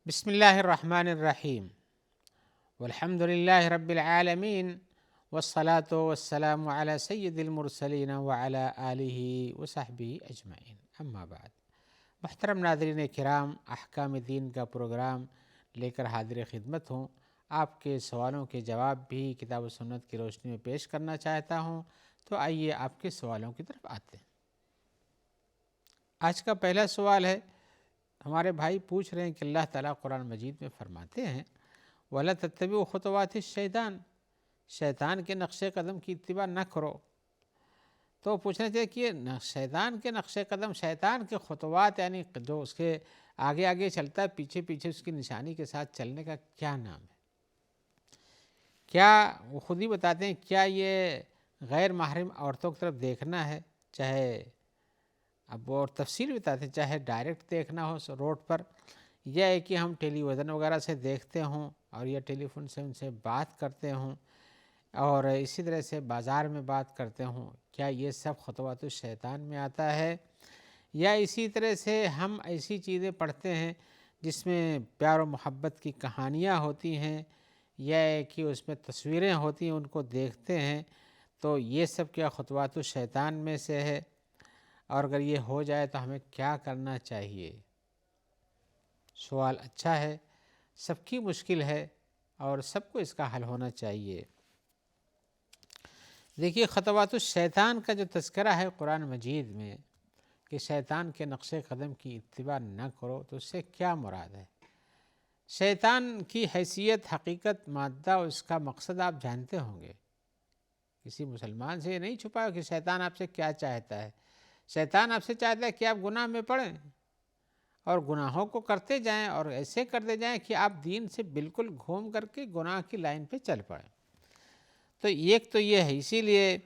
بسم الله الرحمن الرحيم والحمد لله رب العالمين والصلاة والسلام على سید المرسلین وعلى آلہ وصحبہ اجمعین، اما بعد۔ محترم ناظرین کرام، احکام دین کا پروگرام لے کر حاضر خدمت ہوں۔ آپ کے سوالوں کے جواب بھی کتاب و سنت کی روشنی میں پیش کرنا چاہتا ہوں، تو آئیے آپ کے سوالوں کی طرف آتے ہیں۔ آج کا پہلا سوال ہے، ہمارے بھائی پوچھ رہے ہیں کہ اللہ تعالیٰ قرآن مجید میں فرماتے ہیں وَلَا تَتَّبِعُوا خُطُوَاتِ الشَّيْطَانِ، شیطان کے نقش قدم کی اتباع نہ کرو۔ تو پوچھنا چاہیے کہ شیطان کے نقش قدم، شیطان کے خطوات یعنی جو اس کے آگے آگے چلتا ہے، پیچھے پیچھے اس کی نشانی کے ساتھ چلنے کا کیا نام ہے؟ کیا وہ خود ہی بتاتے ہیں، کیا یہ غیر محرم عورتوں کی طرف دیکھنا ہے؟ چاہے اب وہ اور تفصیل بتاتے ہیں، چاہے ڈائریکٹ دیکھنا ہو روڈ پر، یا ہے کہ ہم ٹیلی ویژن وغیرہ سے دیکھتے ہوں اور یا ٹیلی فون سے ان سے بات کرتے ہوں اور اسی طرح سے بازار میں بات کرتے ہوں، کیا یہ سب خطوات الشیطان میں آتا ہے؟ یا اسی طرح سے ہم ایسی چیزیں پڑھتے ہیں جس میں پیار و محبت کی کہانیاں ہوتی ہیں، یا ہے کہ اس میں تصویریں ہوتی ہیں، ان کو دیکھتے ہیں، تو یہ سب کیا خطوات الشیطان میں سے ہے؟ اور اگر یہ ہو جائے تو ہمیں کیا کرنا چاہیے؟ سوال اچھا ہے، سب کی مشکل ہے اور سب کو اس کا حل ہونا چاہیے۔ دیکھیے، خطوات الشیطان کا جو تذکرہ ہے قرآن مجید میں کہ شیطان کے نقش قدم کی اتباع نہ کرو، تو اس سے کیا مراد ہے؟ شیطان کی حیثیت، حقیقت، مادہ، اس کا مقصد آپ جانتے ہوں گے۔ کسی مسلمان سے یہ نہیں چھپا کہ شیطان آپ سے کیا چاہتا ہے۔ شیطان آپ سے چاہتا ہے کہ آپ گناہ میں پڑیں اور گناہوں کو کرتے جائیں اور ایسے کرتے جائیں کہ آپ دین سے بالکل گھوم کر کے گناہ کی لائن پہ چل پڑیں۔ تو ایک تو یہ ہے، اسی لیے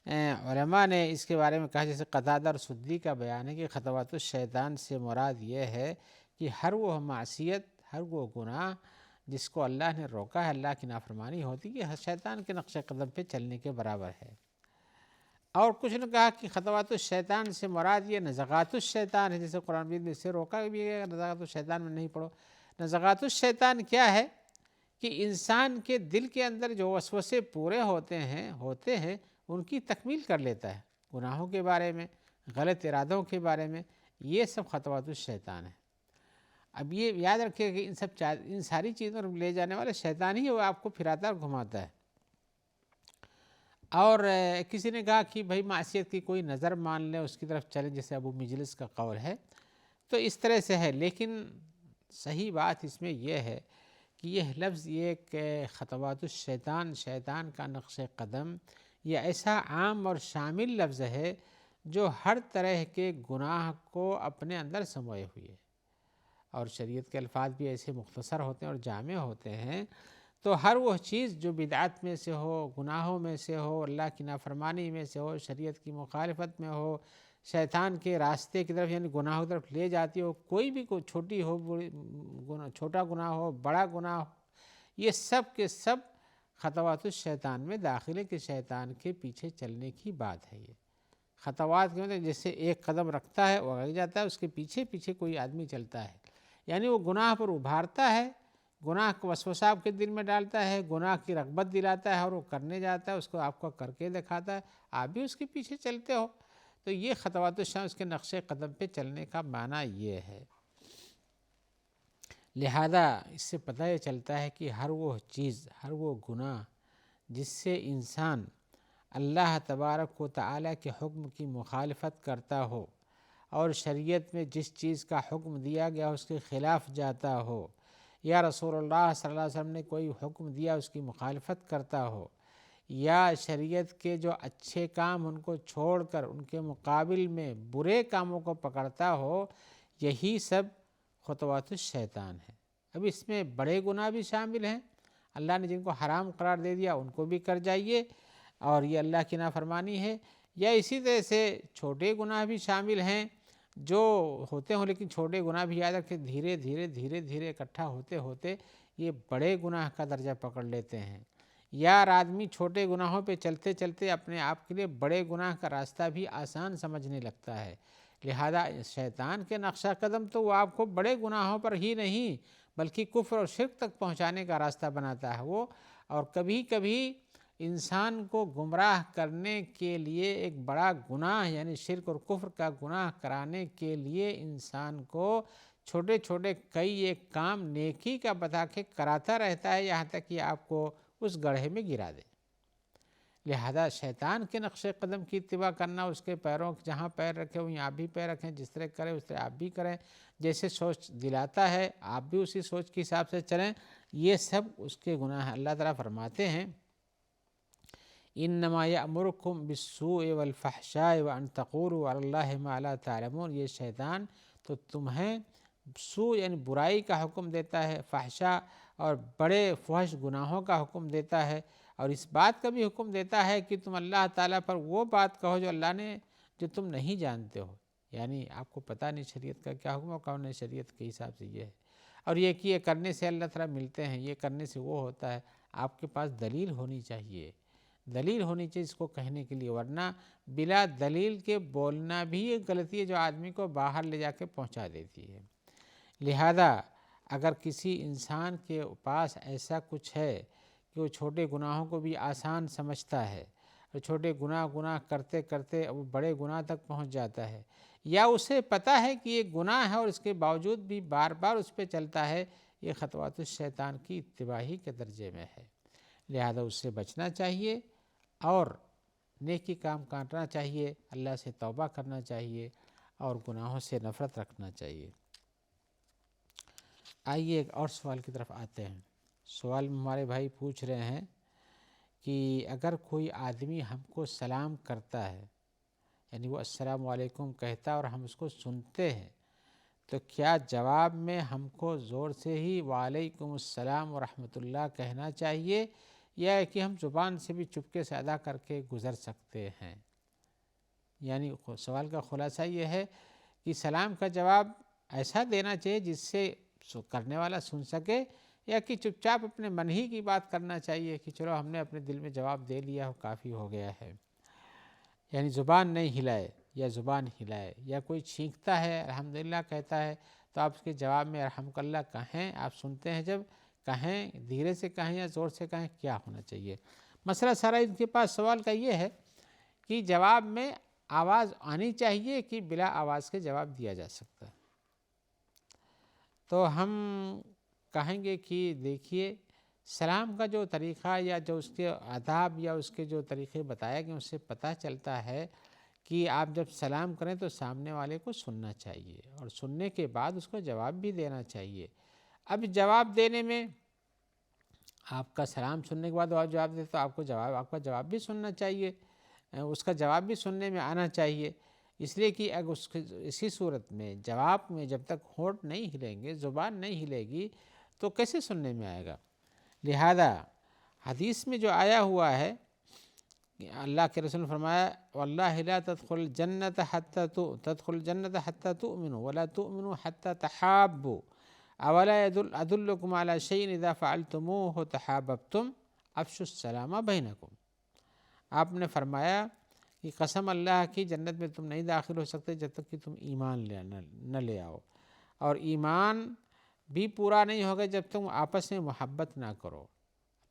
علماء نے اس کے بارے میں کہا، جیسے قتادہ اور سدی کا بیان ہے کہ خطوات الشیطان سے مراد یہ ہے کہ ہر وہ معصیت، ہر وہ گناہ جس کو اللہ نے روکا ہے، اللہ کی نافرمانی ہوتی ہے، شیطان کے نقش قدم پہ چلنے کے برابر ہے۔ اور کچھ نے کہا کہ خطوات الشیطان سے مراد یہ نزغات الشیطان ہے، جیسے قرآن مجید میں سے روکا بھی ہے نزغات الشیطان میں نہیں پڑھو۔ نزغات الشیطان کیا ہے کہ انسان کے دل کے اندر جو وسوسے پورے ہوتے ہیں ان کی تکمیل کر لیتا ہے، گناہوں کے بارے میں، غلط ارادوں کے بارے میں، یہ سب خطوات الشیطان ہے۔ اب یہ یاد رکھیے کہ ان ساری چیزوں پر لے جانے والا شیطان ہی ہے، وہ آپ کو پھراتا اور گھماتا ہے۔ اور کسی نے کہا کہ بھائی معصیت کی کوئی نظر مان لے، اس کی طرف چلے، جیسے ابو مجلس کا قول ہے، تو اس طرح سے ہے۔ لیکن صحیح بات اس میں یہ ہے کہ یہ لفظ، یہ کہ خطوات الشیطان، شیطان کا نقش قدم، یہ ایسا عام اور شامل لفظ ہے جو ہر طرح کے گناہ کو اپنے اندر سموئے ہوئے، اور شریعت کے الفاظ بھی ایسے مختصر ہوتے ہیں اور جامع ہوتے ہیں۔ تو ہر وہ چیز جو بدعت میں سے ہو، گناہوں میں سے ہو، اللہ کی نافرمانی میں سے ہو، شریعت کی مخالفت میں ہو، شیطان کے راستے کی طرف یعنی گناہوں کی طرف لے جاتی ہو، کوئی بھی کوئی چھوٹی ہو، چھوٹا گناہ ہو، بڑا گناہ ہو، یہ سب کے سب خطوات الشیطان میں داخل ہے کہ شیطان کے پیچھے چلنے کی بات ہے۔ یہ خطوات کے مطلب جیسے ایک قدم رکھتا ہے وہ آگے جاتا ہے، اس کے پیچھے پیچھے کوئی آدمی چلتا ہے، یعنی وہ گناہ پر ابھارتا ہے، گناہ کو وسوسہ آپ کے دل میں ڈالتا ہے، گناہ کی رغبت دلاتا ہے اور وہ کرنے جاتا ہے، اس کو آپ کو کر کے دکھاتا ہے، آپ بھی اس کے پیچھے چلتے ہو۔ تو یہ خطوات الشیطان، اس کے نقش قدم پہ چلنے کا معنی یہ ہے۔ لہذا اس سے پتہ یہ چلتا ہے کہ ہر وہ چیز، ہر وہ گناہ جس سے انسان اللہ تبارک و تعالیٰ کے حکم کی مخالفت کرتا ہو اور شریعت میں جس چیز کا حکم دیا گیا اس کے خلاف جاتا ہو، یا رسول اللہ صلی اللہ علیہ وسلم نے کوئی حکم دیا اس کی مخالفت کرتا ہو، یا شریعت کے جو اچھے کام ان کو چھوڑ کر ان کے مقابل میں برے کاموں کو پکڑتا ہو، یہی سب خطوات الشیطان ہے۔ اب اس میں بڑے گناہ بھی شامل ہیں، اللہ نے جن کو حرام قرار دے دیا ان کو بھی کر جائیے، اور یہ اللہ کی نافرمانی ہے، یا اسی طرح سے چھوٹے گناہ بھی شامل ہیں جو ہوتے ہوں، لیکن چھوٹے گناہ بھی یاد رکھیں دھیرے دھیرے دھیرے دھیرے اکٹھا ہوتے ہوتے یہ بڑے گناہ کا درجہ پکڑ لیتے ہیں، یا آدمی چھوٹے گناہوں پہ چلتے چلتے اپنے آپ کے لیے بڑے گناہ کا راستہ بھی آسان سمجھنے لگتا ہے۔ لہذا شیطان کے نقشہ قدم تو وہ آپ کو بڑے گناہوں پر ہی نہیں بلکہ کفر اور شرک تک پہنچانے کا راستہ بناتا ہے وہ. اور کبھی کبھی انسان کو گمراہ کرنے کے لیے ایک بڑا گناہ یعنی شرک اور کفر کا گناہ کرانے کے لیے انسان کو چھوٹے چھوٹے کئی ایک کام نیکی کا بتا کے کراتا رہتا ہے، یہاں تک کہ آپ کو اس گڑھے میں گرا دے. لہذا شیطان کے نقش قدم کی اتباع کرنا، اس کے پیروں جہاں پیر رکھے وہیں آپ بھی پیر رکھیں، جس طرح کریں اس طرح آپ بھی کریں، جیسے سوچ دلاتا ہے آپ بھی اسی سوچ کے حساب سے چلیں، یہ سب اس کے گناہ ہیں. اللہ تعالیٰ فرماتے ہیں انما یأمرکم بالسوء والفحشاء وان تقولوا علی اللہ ما لا تعلمون. یہ شیطان تو تمہیں سوء یعنی برائی کا حکم دیتا ہے، فحشاء اور بڑے فحش گناہوں کا حکم دیتا ہے، اور اس بات کا بھی حکم دیتا ہے کہ تم اللہ تعالیٰ پر وہ بات کہو جو اللہ نے جو تم نہیں جانتے ہو. یعنی آپ کو پتہ نہیں شریعت کا کیا حکم ہے، کون ہے شریعت کے حساب سے یہ ہے، اور یہ کہ یہ کرنے سے اللہ تعالیٰ ملتے ہیں، یہ کرنے سے وہ ہوتا ہے. آپ کے پاس دلیل ہونی چاہیے، دلیل ہونی چاہیے اس کو کہنے کے لیے، ورنہ بلا دلیل کے بولنا بھی ایک غلطی ہے جو آدمی کو باہر لے جا کے پہنچا دیتی ہے. لہذا اگر کسی انسان کے پاس ایسا کچھ ہے کہ وہ چھوٹے گناہوں کو بھی آسان سمجھتا ہے، اور چھوٹے گناہ کرتے کرتے وہ بڑے گناہ تک پہنچ جاتا ہے، یا اسے پتہ ہے کہ یہ گناہ ہے اور اس کے باوجود بھی بار بار اس پہ چلتا ہے، یہ خطوات الشیطان کی اتباعی کے درجے میں ہے. لہذا اس سے بچنا چاہیے اور نیکی کام کرنا چاہیے، اللہ سے توبہ کرنا چاہیے اور گناہوں سے نفرت رکھنا چاہیے. آئیے ایک اور سوال کی طرف آتے ہیں. سوال میں ہمارے بھائی پوچھ رہے ہیں کہ اگر کوئی آدمی ہم کو سلام کرتا ہے، یعنی وہ السلام علیکم کہتا ہے اور ہم اس کو سنتے ہیں، تو کیا جواب میں ہم کو زور سے ہی وعلیکم السلام ورحمۃ اللہ کہنا چاہیے، یا کہ ہم زبان سے بھی چپکے سے ادا کر کے گزر سکتے ہیں؟ یعنی سوال کا خلاصہ یہ ہے کہ سلام کا جواب ایسا دینا چاہیے جس سے کرنے والا سن سکے، یا کہ چپ چاپ اپنے من ہی کی بات کرنا چاہیے کہ چلو ہم نے اپنے دل میں جواب دے لیا ہو کافی ہو گیا ہے. یعنی زبان نہیں ہلائے یا زبان ہلائے، یا کوئی چھینکتا ہے الحمدللہ کہتا ہے تو آپ اس کے جواب میں رحمک اللہ کہیں، آپ سنتے ہیں جب کہیں، دھیرے سے کہیں یا زور سے کہیں، کیا ہونا چاہیے؟ مسئلہ سارا ان کے پاس سوال کا یہ ہے کہ جواب میں آواز آنی چاہیے کہ بلا آواز کے جواب دیا جا سکتا ہے. تو ہم کہیں گے کہ دیکھیے سلام کا جو طریقہ یا جو اس کے آداب یا اس کے جو طریقے بتایا گئے، اس سے پتہ چلتا ہے کہ آپ جب سلام کریں تو سامنے والے کو سننا چاہیے، اور سننے کے بعد اس کو جواب بھی دینا چاہیے. اب جواب دینے میں آپ کا سلام سننے کے بعد آپ جواب دیں تو آپ کا جواب بھی سننا چاہیے، اس کا جواب بھی سننے میں آنا چاہیے. اس لیے کہ اگر اسی صورت میں جواب میں جب تک ہونٹ نہیں ہلیں گے، زبان نہیں ہلے گی، تو کیسے سننے میں آئے گا؟ لہذا حدیث میں جو آیا ہوا ہے، اللہ کے رسول نے فرمایا واللہ لا تدخل الجنت حتی تؤمنوا ولا تؤمنوا حتی تحابوا اولا ادلکم علی شیء اذا فعلتموه تحاببتم افشوا السلام بینکم. آپ نے فرمایا کہ قسم اللہ کی جنت میں تم نہیں داخل ہو سکتے جب تک کہ تم ایمان نہ لے آؤ، اور ایمان بھی پورا نہیں ہوگا جب تم آپس میں محبت نہ کرو.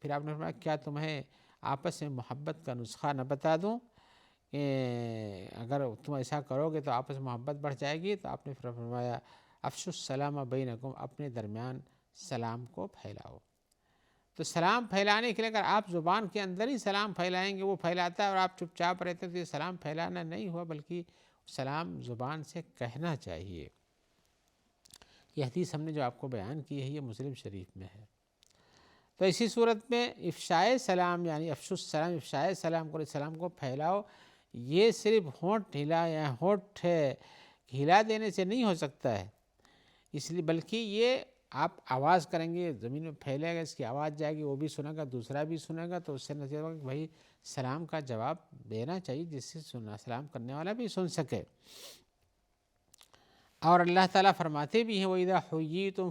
پھر آپ نے فرمایا کیا تمہیں آپس میں محبت کا نسخہ نہ بتا دوں؟ اگر تم ایسا کرو گے تو آپس میں محبت بڑھ جائے گی. تو آپ نے فرمایا افشوا السلام بینکم، اپنے درمیان سلام کو پھیلاؤ. تو سلام پھیلانے کے لیے اگر آپ زبان کے اندر ہی سلام پھیلائیں گے، وہ پھیلاتا ہے اور آپ چپ چاپ رہتے ہیں، تو یہ سلام پھیلانا نہیں ہوا، بلکہ سلام زبان سے کہنا چاہیے. یہ حدیث ہم نے جو آپ کو بیان کی ہے یہ مسلم شریف میں ہے. تو اسی صورت میں افشائے سلام یعنی افشوا السلام، افشائے سلام کرو، سلام کو پھیلاؤ. یہ صرف ہونٹ ہلا یا ہونٹ ہلا دینے سے نہیں ہو سکتا ہے، اس لیے بلکہ یہ آپ آواز کریں گے، زمین میں پھیلے گا، اس کی آواز جائے گی، وہ بھی سنے گا، دوسرا بھی سنے گا، تو اس سے نتیجہ ہوگا کہ بھائی سلام کا جواب دینا چاہیے جس سے سلام کرنے والا بھی سن سکے. اور اللہ تعالیٰ فرماتے بھی ہیں وَإِذَا حُيِّيتُم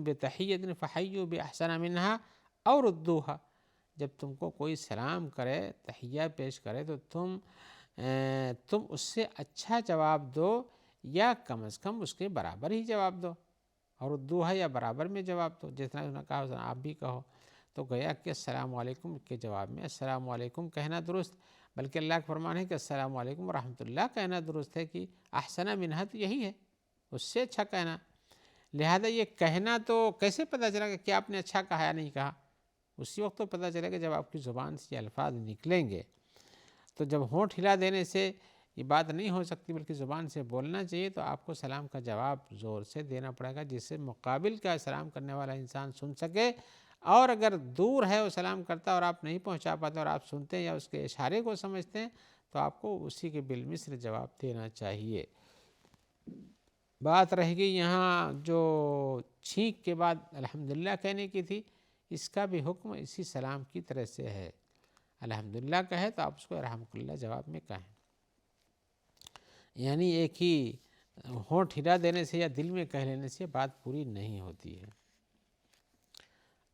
بِتَحِيَّةٍ فَحَيُّوا بِأَحْسَنَ مِنْهَا أَوْ رُدُّوهَا. جب تم کو کوئی سلام کرے، تحیہ پیش کرے، تو تم اس سے اچھا جواب دو یا کم از کم اس کے برابر ہی جواب دو. اور اردو ہے یا برابر میں جواب دو، جتنا انہوں نے کہا اتنا آپ بھی کہو. تو گیا کہ السلام علیکم کے جواب میں السلام علیکم کہنا درست، بلکہ اللہ کا فرمان ہے کہ السلام علیکم ورحمۃ اللہ کہنا درست ہے، کہ احسن منہا تو یہی ہے، اس سے اچھا کہنا. لہذا یہ کہنا تو کیسے پتہ چلا کہ آپ نے اچھا کہا یا نہیں کہا؟ اسی وقت تو پتہ چلے گا جب آپ کی زبان سے یہ الفاظ نکلیں گے. تو جب ہونٹ ہلا دینے سے یہ بات نہیں ہو سکتی، بلکہ زبان سے بولنا چاہیے. تو آپ کو سلام کا جواب زور سے دینا پڑے گا، جس سے مقابل کا سلام کرنے والا انسان سن سکے. اور اگر دور ہے وہ سلام کرتا اور آپ نہیں پہنچا پاتے اور آپ سنتے ہیں یا اس کے اشارے کو سمجھتے ہیں، تو آپ کو اسی کے بالمثل جواب دینا چاہیے. بات رہ گئی یہاں جو چھینک کے بعد الحمدللہ کہنے کی تھی، اس کا بھی حکم اسی سلام کی طرح سے ہے. الحمدللہ کہے تو آپ اس کو الحمد للہ جواب میں کہیں. یعنی ایک ہی ہونٹ ہلا دینے سے یا دل میں کہہ لینے سے بات پوری نہیں ہوتی ہے.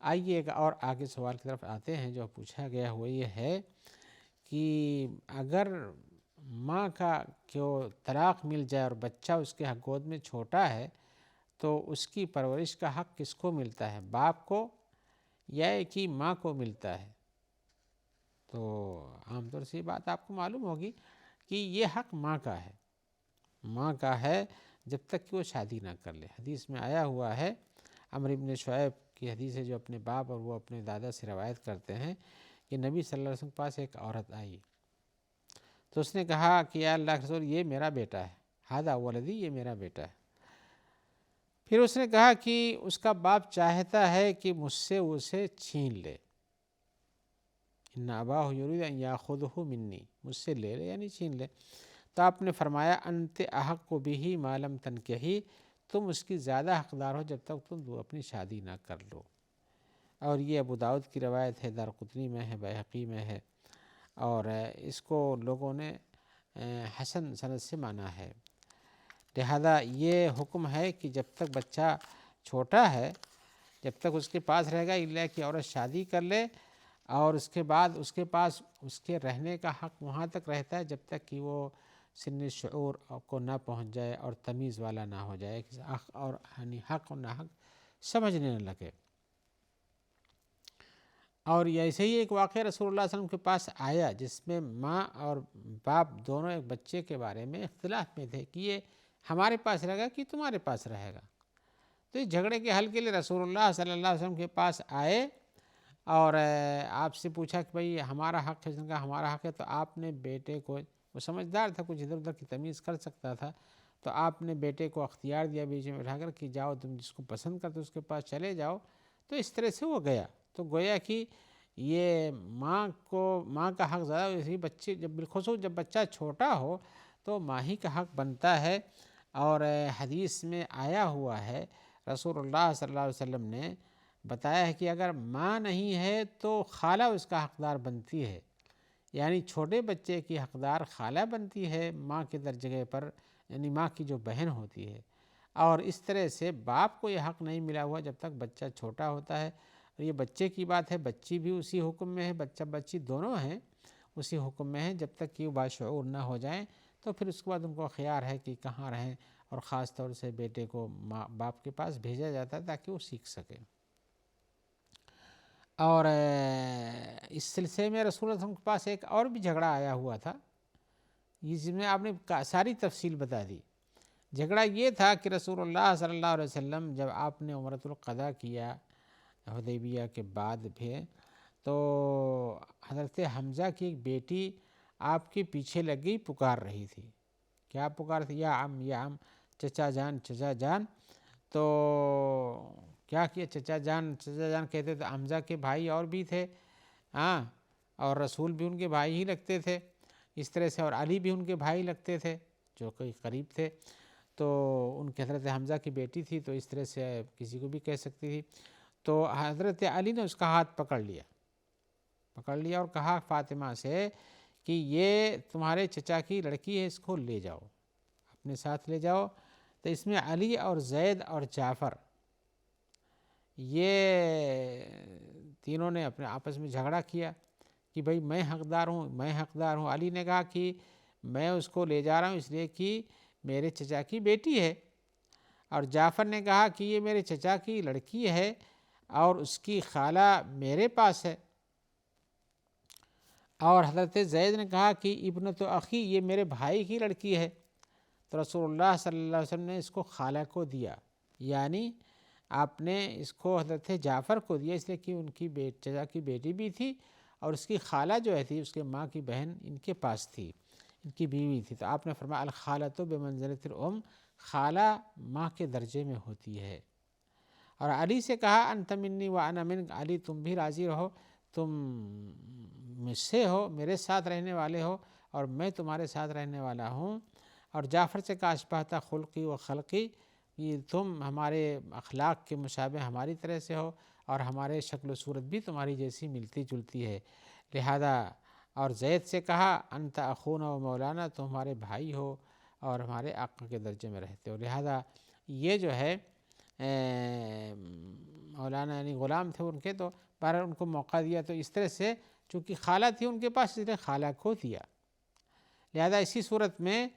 آئیے ایک اور آگے سوال کی طرف آتے ہیں. جو پوچھا گیا وہ یہ ہے کہ اگر ماں کا جو طلاق مل جائے اور بچہ اس کے گود میں چھوٹا ہے، تو اس کی پرورش کا حق کس کو ملتا ہے، باپ کو یا کہ ماں کو ملتا ہے؟ تو عام طور سے یہ بات آپ کو معلوم ہوگی کہ یہ حق ماں کا ہے. ماں کا ہے جب تک کہ وہ شادی نہ کر لے. حدیث میں آیا ہوا ہے، عمرو بن شعیب کی حدیث ہے جو اپنے باپ اور وہ اپنے دادا سے روایت کرتے ہیں کہ نبی صلی اللہ علیہ وسلم کے پاس ایک عورت آئی تو اس نے کہا کہ یا اللہ کے رسول یہ میرا بیٹا ہے، ھذا ولدی، یہ میرا بیٹا ہے. پھر اس نے کہا کہ اس کا باپ چاہتا ہے کہ مجھ سے اسے چھین لے، ان اباہ یرید ان یاخذہ منی، مجھ سے لے لے یعنی چھین لے. تو آپ نے فرمایا انت احق بہ ما لم تنکحی، تم اس کی زیادہ حقدار ہو جب تک تم اپنی شادی نہ کر لو. اور یہ ابو داؤد کی روایت ہے، دارقطنی میں ہے، بیہقی میں ہے، اور اس کو لوگوں نے حسن سند سے مانا ہے. لہذا یہ حکم ہے کہ جب تک بچہ چھوٹا ہے، جب تک اس کے پاس رہے گا، اللہ کی عورت شادی کر لے اور اس کے بعد اس کے پاس اس کے رہنے کا حق وہاں تک رہتا ہے جب تک کہ وہ سن شعور کو نہ پہنچ جائے اور تمیز والا نہ ہو جائے، حق اور حق اور ناحق سمجھنے نہ لگے. اور ایسے ہی ایک واقعہ رسول اللہ صلی اللہ علیہ وسلم کے پاس آیا جس میں ماں اور باپ دونوں ایک بچے کے بارے میں اختلاف میں تھے کہ یہ ہمارے پاس رہے گا کہ تمہارے پاس رہے گا. تو اس جھگڑے کے حل کے لیے رسول اللہ صلی اللہ علیہ وسلم کے پاس آئے اور آپ سے پوچھا کہ بھئی ہمارا حق ہے، اس نے کہا ہمارا حق ہے. تو آپ نے بیٹے کو، وہ سمجھدار تھا، کچھ ادھر ادھر کی تمیز کر سکتا تھا، تو آپ نے بیٹے کو اختیار دیا بیچ میں بٹھا کر کہ جاؤ تم جس کو پسند کرتے اس کے پاس چلے جاؤ. تو اس طرح سے وہ گیا. تو گویا کہ یہ ماں کا حق زیادہ، اسی بچے جب بالخصوص جب بچہ چھوٹا ہو تو ماں ہی کا حق بنتا ہے. اور حدیث میں آیا ہوا ہے، رسول اللہ صلی اللہ علیہ وسلم نے بتایا ہے کہ اگر ماں نہیں ہے تو خالہ اس کا حقدار بنتی ہے. یعنی چھوٹے بچے کی حقدار خالہ بنتی ہے ماں کے درجے پر، یعنی ماں کی جو بہن ہوتی ہے. اور اس طرح سے باپ کو یہ حق نہیں ملا ہوا جب تک بچہ چھوٹا ہوتا ہے. اور یہ بچے کی بات ہے، بچی بھی اسی حکم میں ہے، بچہ بچی دونوں ہیں اسی حکم میں ہیں جب تک کہ وہ باشعور نہ ہو جائیں. تو پھر اس کے بعد ان کو خیال ہے کہ کہاں رہیں، اور خاص طور سے بیٹے کو ماں باپ کے پاس بھیجا جاتا ہے تاکہ وہ سیکھ سکے. اور اس سلسلے میں رسول اللہ صلی اللہ علیہ وسلم کے پاس ایک اور بھی جھگڑا آیا ہوا تھا، جس میں آپ نے ساری تفصیل بتا دی. جھگڑا یہ تھا کہ رسول اللہ صلی اللہ علیہ وسلم جب آپ نے عمرۃ القضا کیا حدیبیہ کے بعد بھی، تو حضرت حمزہ کی ایک بیٹی آپ کے پیچھے لگی پکار رہی تھی. کیا پکار تھی؟ یا عم یا عم، چچا جان چچا جان. تو کیا کیا، چچا جان چچا جان کہتے تو حمزہ کے بھائی اور بھی تھے، ہاں، اور رسول بھی ان کے بھائی ہی لگتے تھے اس طرح سے، اور علی بھی ان کے بھائی لگتے تھے جو کوئی قریب تھے. تو ان کے حضرت حمزہ کی بیٹی تھی تو اس طرح سے کسی کو بھی کہہ سکتی تھی. تو حضرت علی نے اس کا ہاتھ پکڑ لیا اور کہا فاطمہ سے کہ یہ تمہارے چچا کی لڑکی ہے، اس کو لے جاؤ، اپنے ساتھ لے جاؤ. تو اس میں علی اور زید اور جعفر یہ تینوں نے اپنے آپس میں جھگڑا کیا کہ بھئی میں حقدار ہوں. علی نے کہا کہ میں اس کو لے جا رہا ہوں اس لیے کہ میرے چچا کی بیٹی ہے. اور جعفر نے کہا کہ یہ میرے چچا کی لڑکی ہے اور اس کی خالہ میرے پاس ہے، اور حضرت زید نے کہا کہ ابنۃ اخی، یہ میرے بھائی کی لڑکی ہے۔ تو رسول اللہ صلی اللہ علیہ وسلم نے اس کو خالہ کو دیا، یعنی آپ نے اس کو حضرت جعفر کو دیا، اس لیے کہ ان کی چچا کی بیٹی بھی تھی اور اس کی خالہ جو ہے تھی، اس کے ماں کی بہن ان کے پاس تھی، ان کی بیوی تھی۔ تو آپ نے فرمایا الخالۃ بمنزلۃ الام، خالہ ماں کے درجے میں ہوتی ہے۔ اور علی سے کہا انت منی وانا منک، علی تم بھی راضی رہو، تم مجھ سے ہو، میرے ساتھ رہنے والے ہو اور میں تمہارے ساتھ رہنے والا ہوں۔ اور جعفر سے کہا اشبہت خلقی و خلقی، یہ تم ہمارے اخلاق کے مشابہ ہماری طرح سے ہو اور ہمارے شکل و صورت بھی تمہاری جیسی ملتی جلتی ہے، لہذا۔ اور زید سے کہا انت اخونا و مولانا، تم ہمارے بھائی ہو اور ہمارے آقا کے درجے میں رہتے ہو، لہذا یہ جو ہے مولانا یعنی غلام تھے ان کے، تو بہرحال ان کو موقع دیا، تو اس طرح سے چونکہ خالہ تھی ان کے پاس، اس لیے خالہ کو دیا۔ لہذا اسی صورت میں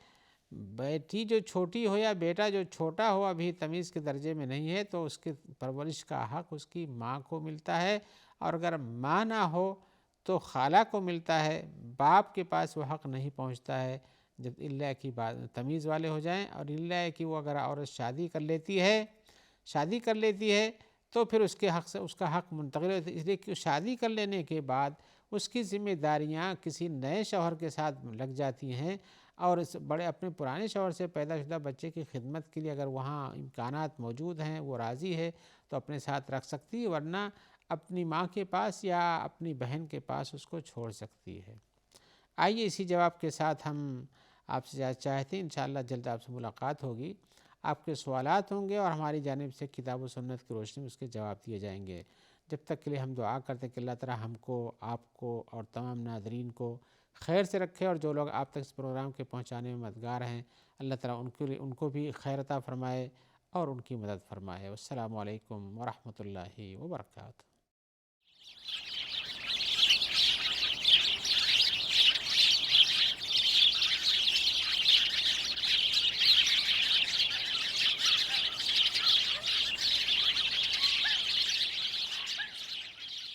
بیٹی جو چھوٹی ہو یا بیٹا جو چھوٹا ہو، ابھی تمیز کے درجے میں نہیں ہے، تو اس کی پرورش کا حق اس کی ماں کو ملتا ہے، اور اگر ماں نہ ہو تو خالہ کو ملتا ہے، باپ کے پاس وہ حق نہیں پہنچتا ہے جب الا کی بات تمیز والے ہو جائیں، اور الا کہ وہ اگر عورت شادی کر لیتی ہے تو پھر اس کے حق سے اس کا حق منتقل ہوتا ہے، اس لیے کہ شادی کر لینے کے بعد اس کی ذمہ داریاں کسی نئے شوہر کے ساتھ لگ جاتی ہیں، اور اس بڑے اپنے پرانے شوہر سے پیدا شدہ بچے کی خدمت کے لیے اگر وہاں امکانات موجود ہیں، وہ راضی ہے تو اپنے ساتھ رکھ سکتی ہے، ورنہ اپنی ماں کے پاس یا اپنی بہن کے پاس اس کو چھوڑ سکتی ہے۔ آئیے اسی جواب کے ساتھ ہم آپ سے چاہتے ہیں انشاءاللہ جلد آپ سے ملاقات ہوگی، آپ کے سوالات ہوں گے اور ہماری جانب سے کتاب و سنت کی روشنی میں اس کے جواب دیے جائیں گے۔ جب تک کے لیے ہم دعا کرتے ہیں کہ اللہ تعالی ہم کو، آپ کو اور تمام ناظرین کو خیر سے رکھے، اور جو لوگ آپ تک اس پروگرام کے پہنچانے میں مددگار ہیں، اللہ تعالی ان کو بھی خیر عطا فرمائے اور ان کی مدد فرمائے۔ والسلام علیکم ورحمۃ اللہ وبرکاتہ۔